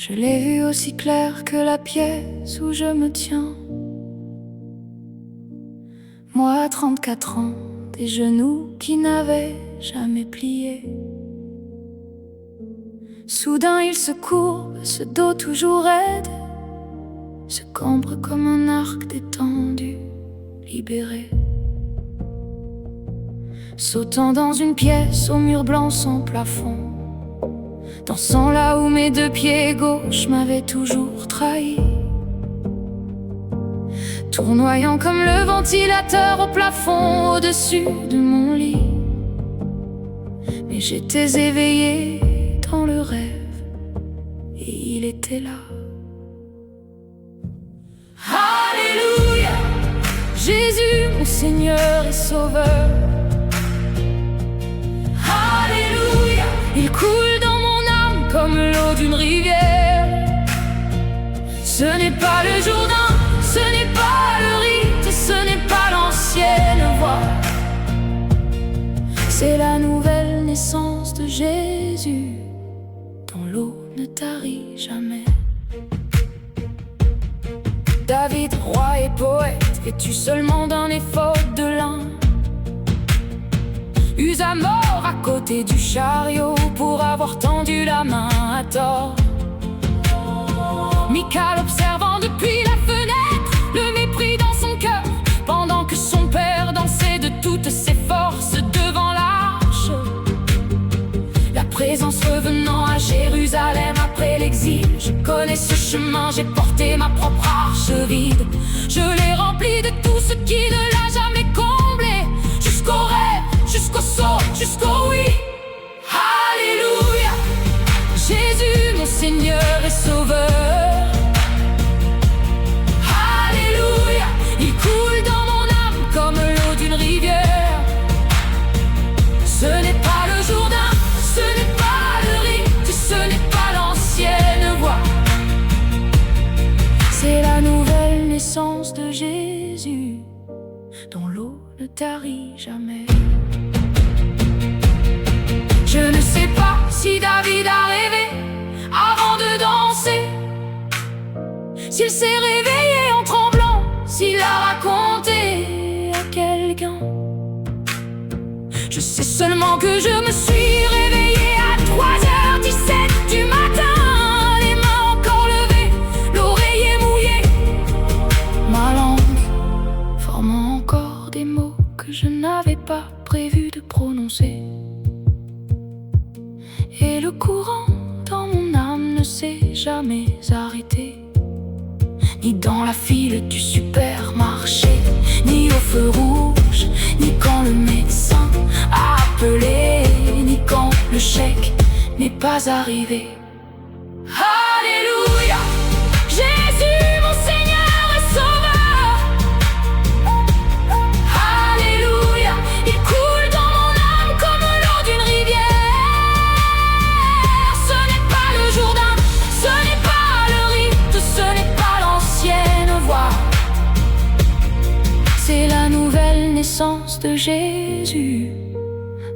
Je l'ai vu aussi clair que la pièce où je me tiens. Moi à 34 ans, des genoux qui n'avaient jamais plié. Soudain il se courbe, ce dos toujours raide, se cambre comme un arc détendu, libéré. Sautant dans une pièce au mur blanc sans plafond, dansant là où mes deux pieds gauches m'avaient toujours trahi, tournoyant comme le ventilateur au plafond au-dessus de mon lit. Mais j'étais éveillé dans le rêve et il était là. Alléluia, Jésus mon Seigneur et Sauveur. Alléluia, il coule dans mon âme comme l'eau d'une rivière. Ce n'est pas le Jourdain, ce n'est pas le rite, ce n'est pas l'ancienne voie. C'est la nouvelle naissance de Jésus, dont l'eau ne tarit jamais. David, roi et poète, vêtu seulement d'un éphod de lin, use à mort à côté du chariot pour avoir tendu la main à tort. Michal observant depuis la fenêtre le mépris dans son cœur, pendant que son père dansait de toutes ses forces devant l'arche. La présence revenant à Jérusalem après l'exil. Je connais ce chemin, j'ai porté ma propre arche vide. Je l'ai rempli de tout ce qui ne l'a jamais comblé, jusqu'au rêve, jusqu'au saut, jusqu'au oui. Alléluia, Jésus mon Seigneur et Sauveur. Alléluia, il coule dans mon âme comme l'eau d'une rivière. Ce n'est pas le Jourdain, ce n'est pas le rite, ce n'est pas l'ancienne voie. C'est la nouvelle naissance de Jésus, dont l'eau ne tarit jamais. Je ne sais pas si David a rêvé avant de danser, s'il s'est réveillé en tremblant, s'il a raconté à quelqu'un. Je sais seulement que je me suis réveillé à 3h17 du matin, les mains encore levées, l'oreiller mouillé, ma langue formant encore des mots que je n'avais pas prévu de prononcer. Et le courant dans mon âme ne s'est jamais arrêté, ni dans la file du supermarché, ni au feu rouge, ni quand le médecin a appelé, ni quand le chèque n'est pas arrivé. Alléluia, Jésus mon Seigneur et Sauveur. Alléluia, il coule dans mon âme comme l'eau d'une rivière. Ce n'est pas le Jourdain, ce n'est pas le rite, ce n'est pas l'ancienne voie. C'est la nouvelle naissance de Jésus,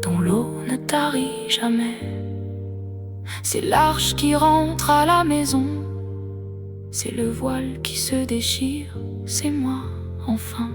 dont l'eau ne tarit jamais. C'est l'arche qui rentre à la maison, c'est le voile qui se déchire, c'est moi enfin.